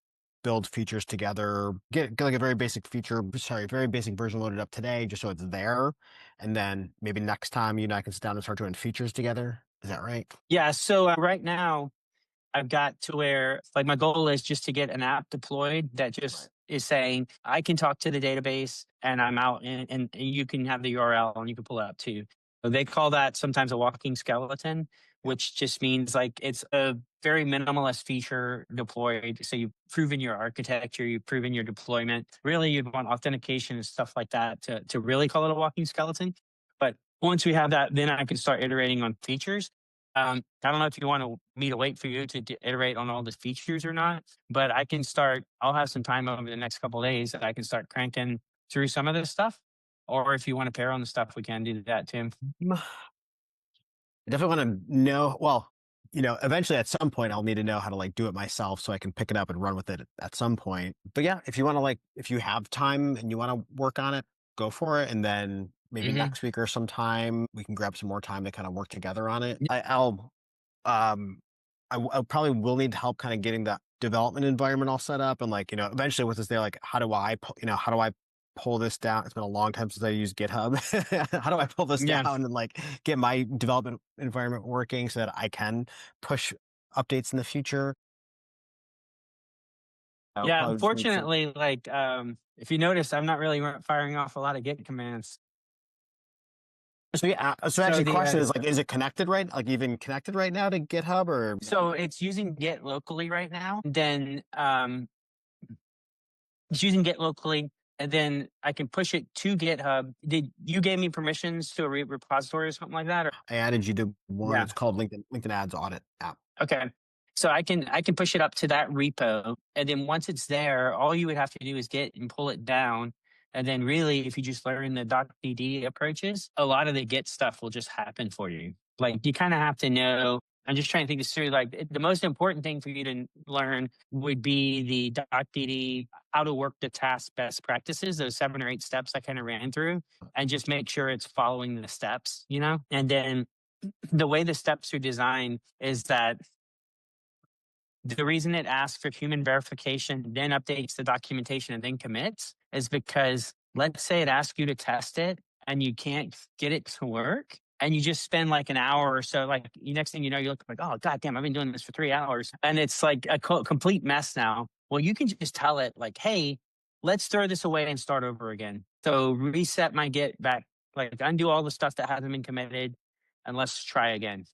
build features together, get like a very basic version loaded up today, just so it's there. And then maybe next time you and I can sit down and start doing features together. Is that right? Yeah. So right now I've got to where like my goal is just to get an app deployed that just is saying I can talk to the database and I'm out and you can have the URL and you can pull it up too. So they call that sometimes a walking skeleton, which just means like it's a very minimalist feature deployed. So you've proven your architecture, you've proven your deployment. Really, you'd want authentication and stuff like that to really call it a walking skeleton. But once we have that, then I can start iterating on features. I don't know if you want me to wait for you to iterate on all the features or not, but I can start. I'll have some time over the next couple of days that I can start cranking through some of this stuff. Or if you want to pair on the stuff, we can do that, Tim. I definitely want to know. Well, eventually at some point I'll need to know how to like do it myself so I can pick it up and run with it at some point. But yeah, if you want to if you have time and you want to work on it, go for it. And then maybe next week or sometime we can grab some more time to kind of work together on it. I probably will need help kind of getting the development environment all set up and eventually with this, how do I pull this down? It's been a long time since I used GitHub. How do I pull this down and get my development environment working so that I can push updates in the future? Yeah, unfortunately, if you notice, I'm not really firing off a lot of Git commands. So actually, the question is it connected right? Even connected right now to GitHub or? So it's using Git locally right now. Then it's using Git locally, and then I can push it to GitHub. Did you gave me permissions to a repository or something like that? Or? I added you to one. Yeah. It's called LinkedIn Ads Audit app. Okay. So I can push it up to that repo, and then once it's there, all you would have to do is get and pull it down. And then really, if you just learn the DocDD approaches, a lot of the Git stuff will just happen for you. Like you kind of have to know. I'm just trying to think this through. Like the most important thing for you to learn would be the DocDD, how to work the task best practices, those 7 or 8 steps I kind of ran through, and just make sure it's following the steps, And then the way the steps are designed is that the reason it asks for human verification, then updates the documentation and then commits is because let's say it asks you to test it and you can't get it to work and you just spend like an hour or so, next thing you know, you look like, oh, goddamn, I've been doing this for 3 hours and it's like a complete mess now. Well, you can just tell it like, hey, let's throw this away and start over again. So reset my Git back, undo all the stuff that hasn't been committed and let's try again.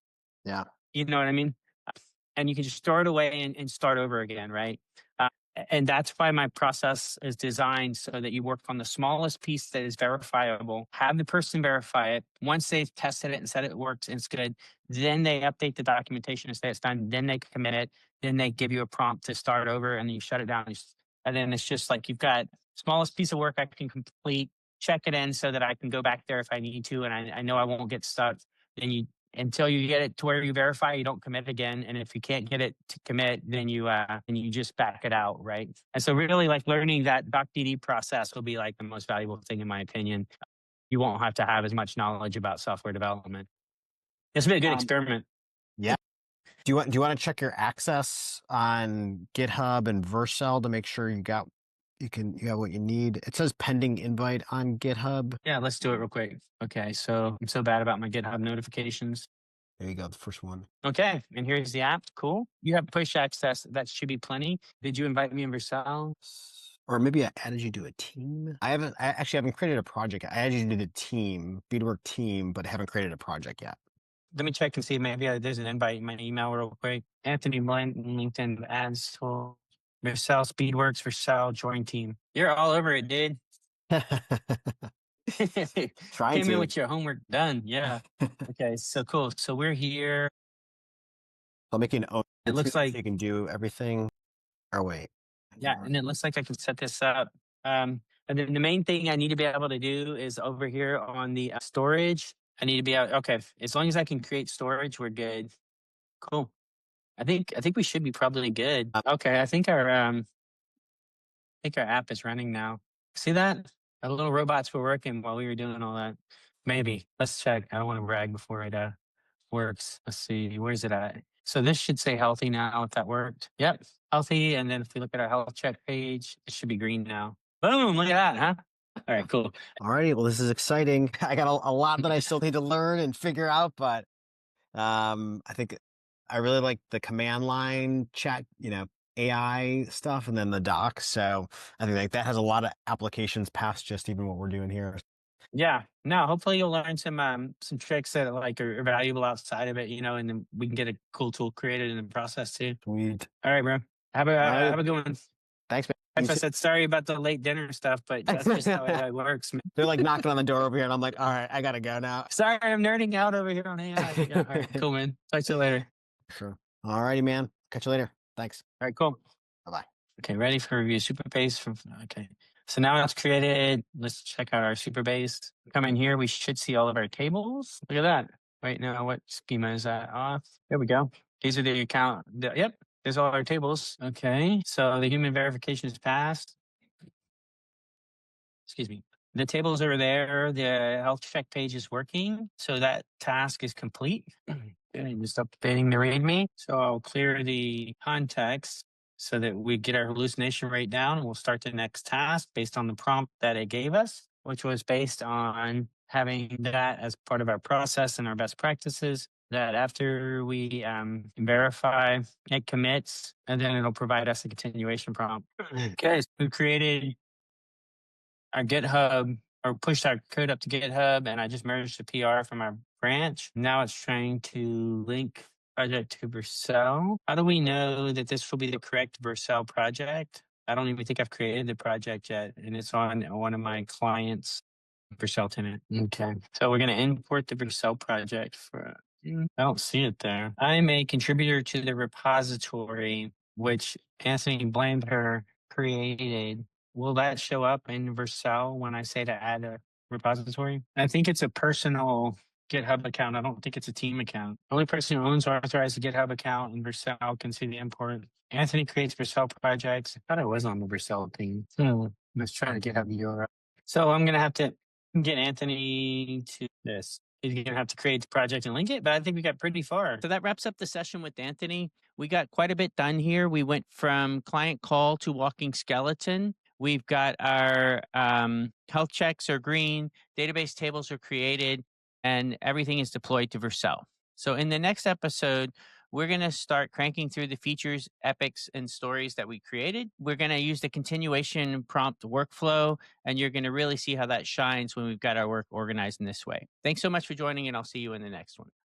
Yeah. You know what I mean? And you can just throw it away and start over again, right? And that's why my process is designed so that you work on the smallest piece that is verifiable, have the person verify it. Once they've tested it and said it works and it's good, then they update the documentation and say it's done. Then they commit it. Then they give you a prompt to start over and then you shut it down. And then it's just like you've got smallest piece of work I can complete, check it in so that I can go back there if I need to. And I know I won't get stuck. Then until you get it to where you verify, you don't commit again. And if you can't get it to commit, then you just back it out, right? And so really learning that DocDD process will be the most valuable thing in my opinion. You won't have to have as much knowledge about software development. It's been a good experiment. Yeah. Do you want to check your access on GitHub and Vercel to make sure you got what you need? It says pending invite on GitHub. Yeah, let's do it real quick. Okay, so I'm so bad about my GitHub notifications. There you go, the first one. Okay, and here's the app. Cool. You have push access. That should be plenty. Did you invite me in Vercel? Or maybe I added you to a team. I actually haven't created a project. I added you to the team, Beadwork team, but I haven't created a project yet. Let me check and see. Maybe there's an invite in my email real quick. Anthony Blunt, LinkedIn ads tool. Vercel, Speedworks, Vercel, join team. You're all over it, dude. Trying Came in to. with your homework done. Yeah. Okay. So cool. So we're here. I'll make you an own. It looks like so you can do everything. Or wait. yeah, and it looks like I can set this up. And then the main thing I need to be able to do is over here on the storage. I need to be able. Okay, as long as I can create storage, we're good. Cool. I think we should be probably good. Okay, I think our app is running now. See that? Our little robots were working while we were doing all that. Maybe. Let's check. I don't want to brag before it works. Let's see. Where's it at? So this should say healthy now if that worked. Yep. Healthy. And then if we look at our health check page, it should be green now. Boom. Look at that, huh? All right, cool. All righty. Well, this is exciting. I got a lot that I still need to learn and figure out, but I think I really like the command line chat, AI stuff, and then the docs. So I think like that has a lot of applications past just even what we're doing here. Yeah. No, hopefully you'll learn some tricks that are valuable outside of it, and then we can get a cool tool created in the process too. Sweet. All right, bro. Have a good one. Thanks, man. Like I said, sorry about the late dinner stuff, but that's just how it works, man. They're like knocking on the door over here, and I'm like, all right, I gotta go now. Sorry, I'm nerding out over here on AI. Yeah, all right, cool, man. Talk to you later. Sure. All righty, man. Catch you later. Thanks. All right, cool. Bye-bye. Okay, ready for review. Supabase. Okay. So now it's created. Let's check out our Supabase. Come in here. We should see all of our tables. Look at that. Wait, no, what schema is that? Auth. There we go. These are the account. Yep. There's all our tables. Okay. So the human verification is passed. Excuse me. The tables are there. The health check page is working. So that task is complete. And just updating the README. So I'll clear the context so that we get our hallucination rate down. And we'll start the next task based on the prompt that it gave us, which was based on having that as part of our process and our best practices. That after we verify, it commits, and then it'll provide us a continuation prompt. Okay, so we created our GitHub or pushed our code up to GitHub, and I just merged the PR from our branch. Now it's trying to link project to Vercel. How do we know that this will be the correct Vercel project? I don't even think I've created the project yet, and it's on one of my clients' Vercel tenant. Okay, so we're going to import the Vercel project for. I don't see it there. I'm a contributor to the repository, which Anthony Blander created. Will that show up in Vercel when I say to add a repository? I think it's a personal GitHub account. I don't think it's a team account. The only person who owns or authorized a GitHub account in Vercel can see the import. Anthony creates Vercel projects. I thought I was on the Vercel team. So let's try to GitHub URL. So I'm going to have to get Anthony to this. He's going to have to create the project and link it, but I think we got pretty far. So that wraps up the session with Anthony. We got quite a bit done here. We went from client call to walking skeleton. We've got our health checks are green, database tables are created, and everything is deployed to Vercel. So in the next episode, we're going to start cranking through the features, epics, and stories that we created. We're going to use the continuation prompt workflow, and you're going to really see how that shines when we've got our work organized in this way. Thanks so much for joining, and I'll see you in the next one.